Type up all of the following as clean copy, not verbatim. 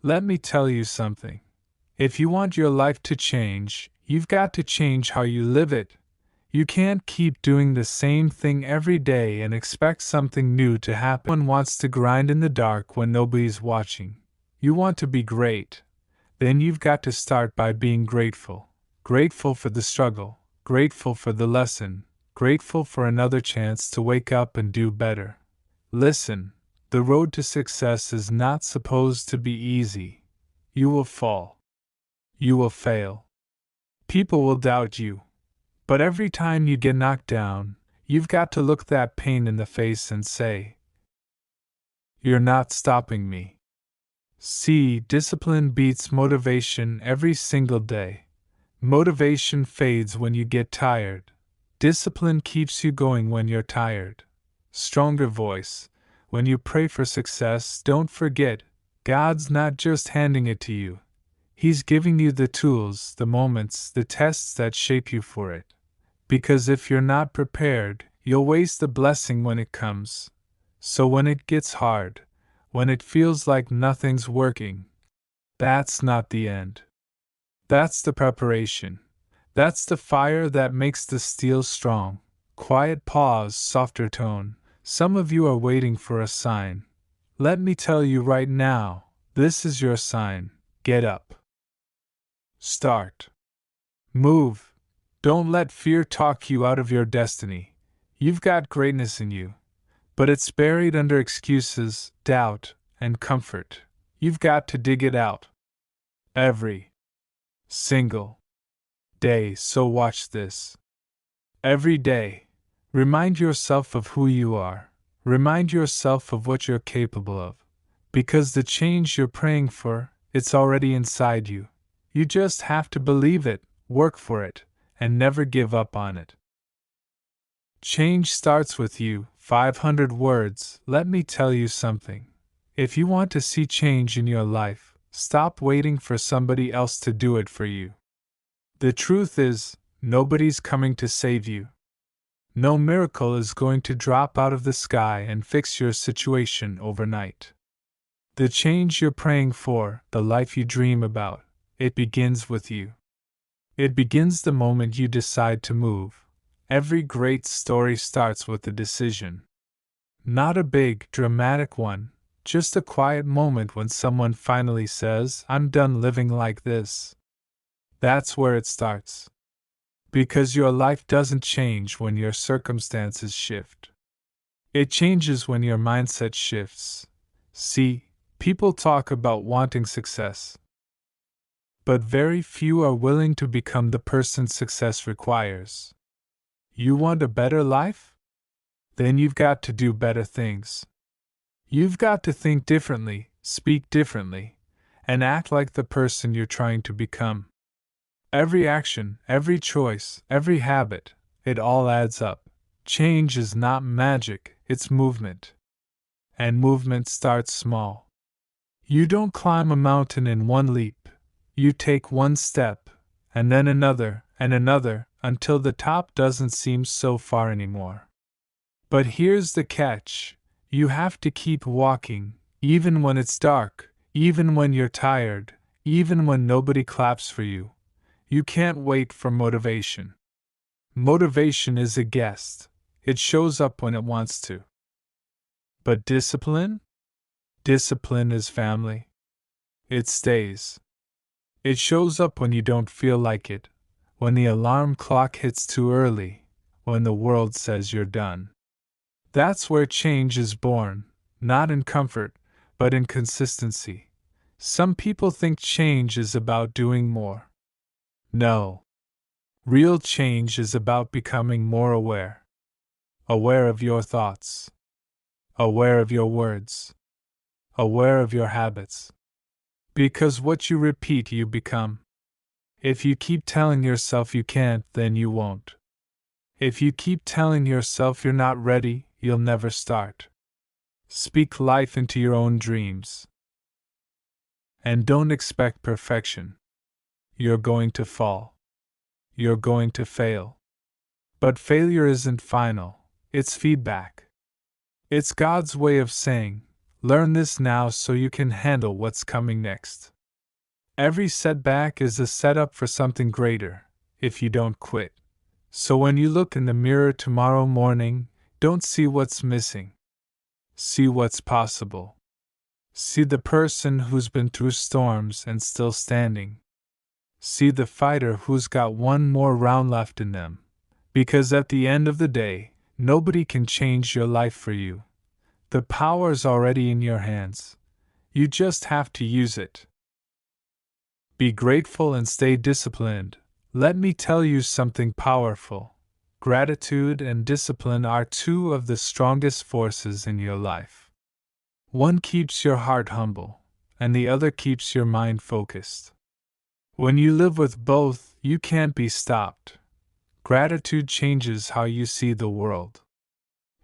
Let me tell you something. If you want your life to change, you've got to change how you live it. You can't keep doing the same thing every day and expect something new to happen. No one wants to grind in the dark when nobody's watching. You want to be great. Then you've got to start by being grateful. Grateful for the struggle, grateful for the lesson, grateful for another chance to wake up and do better. Listen, the road to success is not supposed to be easy. You will fall. You will fail. People will doubt you. But every time you get knocked down, you've got to look that pain in the face and say, "You're not stopping me." See, discipline beats motivation every single day. Motivation fades when you get tired. Discipline keeps you going when you're tired. Stronger voice. When you pray for success, don't forget, God's not just handing it to you. He's giving you the tools, the moments, the tests that shape you for it. Because if you're not prepared, you'll waste the blessing when it comes. So when it gets hard, when it feels like nothing's working, that's not the end. That's the preparation. That's the fire that makes the steel strong. Quiet pause, softer tone. Some of you are waiting for a sign. Let me tell you right now, this is your sign. Get up. Start. Move. Don't let fear talk you out of your destiny. You've got greatness in you, but it's buried under excuses, doubt, and comfort. You've got to dig it out. Every single day, so watch this. Every day, remind yourself of who you are. Remind yourself of what you're capable of. Because the change you're praying for, it's already inside you. You just have to believe it, work for it, and never give up on it. Change starts with you. 500 words. Let me tell you something. If you want to see change in your life, stop waiting for somebody else to do it for you. The truth is, nobody's coming to save you. No miracle is going to drop out of the sky and fix your situation overnight. The change you're praying for, the life you dream about, it begins with you. It begins the moment you decide to move. Every great story starts with a decision. Not a big, dramatic one, just a quiet moment when someone finally says, "I'm done living like this." That's where it starts. Because your life doesn't change when your circumstances shift. It changes when your mindset shifts. See, people talk about wanting success, but very few are willing to become the person success requires. You want a better life? Then you've got to do better things. You've got to think differently, speak differently, and act like the person you're trying to become. Every action, every choice, every habit, it all adds up. Change is not magic, it's movement. And movement starts small. You don't climb a mountain in one leap. You take one step, and then another, and another, until the top doesn't seem so far anymore. But here's the catch. You have to keep walking, even when it's dark, even when you're tired, even when nobody claps for you. You can't wait for motivation. Motivation is a guest. It shows up when it wants to. But discipline? Discipline is family. It stays. It shows up when you don't feel like it, when the alarm clock hits too early, when the world says you're done. That's where change is born, not in comfort, but in consistency. Some people think change is about doing more. No. Real change is about becoming more aware. Aware of your thoughts. Aware of your words. Aware of your habits. Because what you repeat, you become. If you keep telling yourself you can't, then you won't. If you keep telling yourself you're not ready, you'll never start. Speak life into your own dreams. And don't expect perfection. You're going to fall. You're going to fail. But failure isn't final, it's feedback. It's God's way of saying, Learn this now so you can handle what's coming next. Every setback is a setup for something greater, if you don't quit. So when you look in the mirror tomorrow morning, don't see what's missing. See what's possible. See the person who's been through storms and still standing. See the fighter who's got one more round left in them. Because at the end of the day, nobody can change your life for you. The power's already in your hands. You just have to use it. Be grateful and stay disciplined. Let me tell you something powerful. Gratitude and discipline are two of the strongest forces in your life. One keeps your heart humble, and the other keeps your mind focused. When you live with both, you can't be stopped. Gratitude changes how you see the world.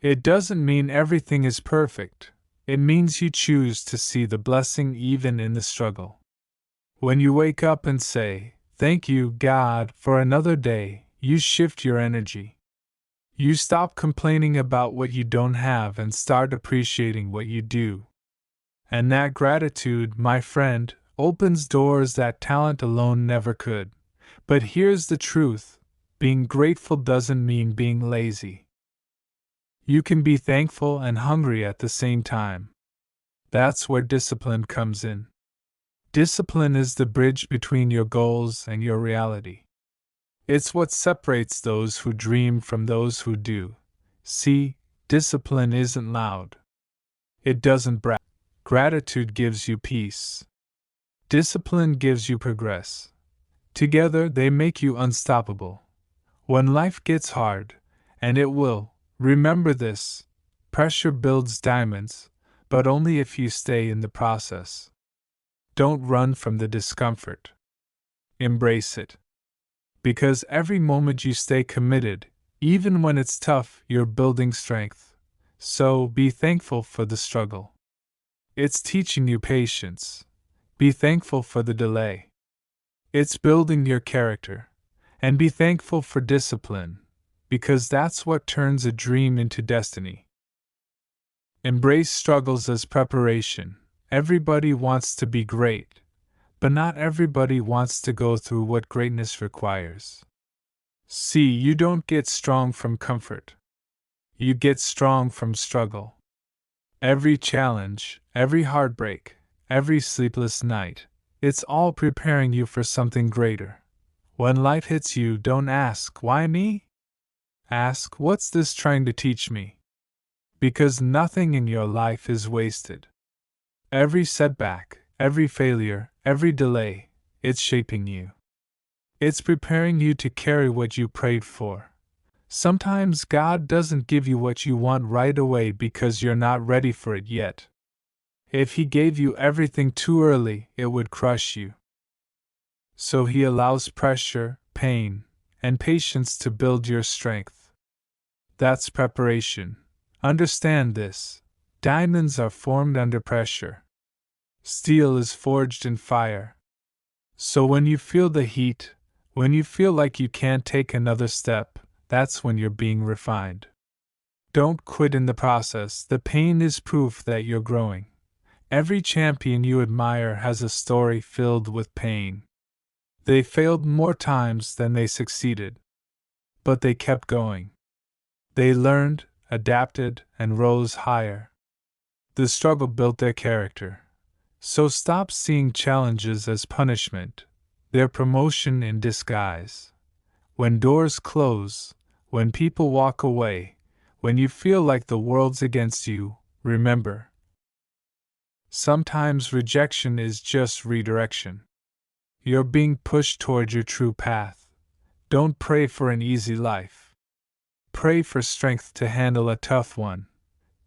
It doesn't mean everything is perfect. It means you choose to see the blessing even in the struggle. When you wake up and say, "Thank you, God, for another day," you shift your energy. You stop complaining about what you don't have and start appreciating what you do. And that gratitude, my friend, opens doors that talent alone never could. But here's the truth: being grateful doesn't mean being lazy. You can be thankful and hungry at the same time. That's where discipline comes in. Discipline is the bridge between your goals and your reality. It's what separates those who dream from those who do. See, discipline isn't loud. It doesn't brag. Gratitude gives you peace. Discipline gives you progress. Together they make you unstoppable. When life gets hard, and it will, remember this: pressure builds diamonds, but only if you stay in the process. Don't run from the discomfort. Embrace it. Because every moment you stay committed, even when it's tough, you're building strength. So be thankful for the struggle. It's teaching you patience. Be thankful for the delay. It's building your character. And be thankful for discipline, because that's what turns a dream into destiny. Embrace struggles as preparation. Everybody wants to be great, but not everybody wants to go through what greatness requires. See, you don't get strong from comfort. You get strong from struggle. Every challenge, every heartbreak, every sleepless night, it's all preparing you for something greater. When life hits you, don't ask, "Why me?" Ask, "What's this trying to teach me?" Because nothing in your life is wasted. Every setback, every failure, every delay, it's shaping you. It's preparing you to carry what you prayed for. Sometimes God doesn't give you what you want right away because you're not ready for it yet. If He gave you everything too early, it would crush you. So He allows pressure, pain, and patience to build your strength. That's preparation. Understand this: diamonds are formed under pressure. Steel is forged in fire. So when you feel the heat, when you feel like you can't take another step, that's when you're being refined. Don't quit in the process. The pain is proof that you're growing. Every champion you admire has a story filled with pain. They failed more times than they succeeded. But they kept going. They learned, adapted, and rose higher. The struggle built their character. So stop seeing challenges as punishment. They're promotion in disguise. When doors close, when people walk away, when you feel like the world's against you, remember: sometimes rejection is just redirection. You're being pushed toward your true path. Don't pray for an easy life. Pray for strength to handle a tough one.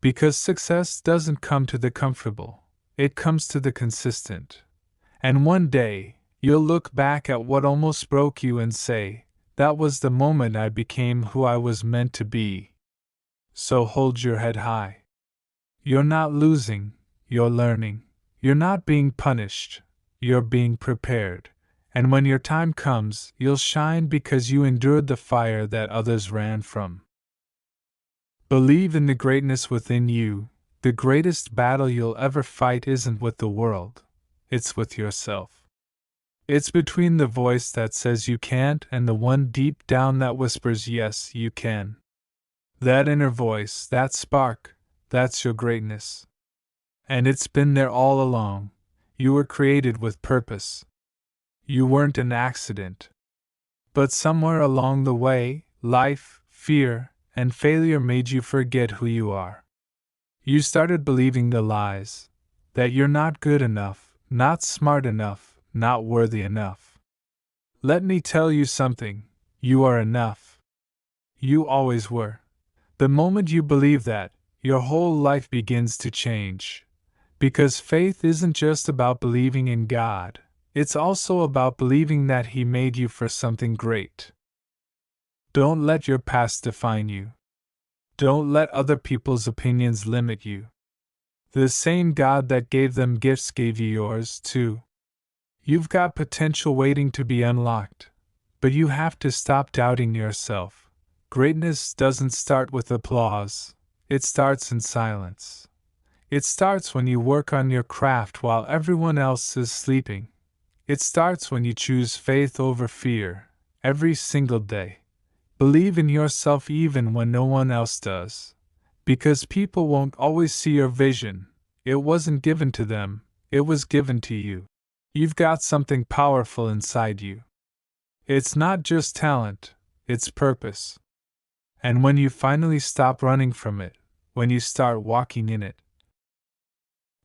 Because success doesn't come to the comfortable. It comes to the consistent. And one day, you'll look back at what almost broke you and say, "That was the moment I became who I was meant to be." So hold your head high. You're not losing, you're learning. You're not being punished, you're being prepared. And when your time comes, you'll shine because you endured the fire that others ran from. Believe in the greatness within you. The greatest battle you'll ever fight isn't with the world, it's with yourself. It's between the voice that says you can't and the one deep down that whispers, yes, you can. That inner voice, that spark, that's your greatness. And it's been there all along. You were created with purpose. You weren't an accident. But somewhere along the way, life, fear, and failure made you forget who you are. You started believing the lies that you're not good enough, not smart enough, not worthy enough. Let me tell you something, you are enough. You always were. The moment you believe that, your whole life begins to change. Because faith isn't just about believing in God, it's also about believing that He made you for something great. Don't let your past define you. Don't let other people's opinions limit you. The same God that gave them gifts gave you yours, too. You've got potential waiting to be unlocked, but you have to stop doubting yourself. Greatness doesn't start with applause, it starts in silence. It starts when you work on your craft while everyone else is sleeping. It starts when you choose faith over fear, every single day. Believe in yourself even when no one else does. Because people won't always see your vision. It wasn't given to them, it was given to you. You've got something powerful inside you. It's not just talent, it's purpose. And when you finally stop running from it, when you start walking in it,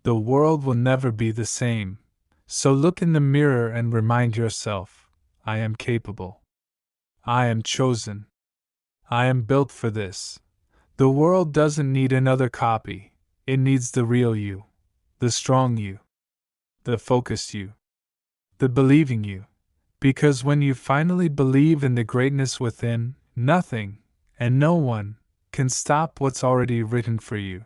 the world will never be the same. So look in the mirror and remind yourself, I am capable. I am chosen. I am built for this. The world doesn't need another copy, it needs the real you, the strong you, the focused you, the believing you. Because when you finally believe in the greatness within, nothing, and no one, can stop what's already written for you.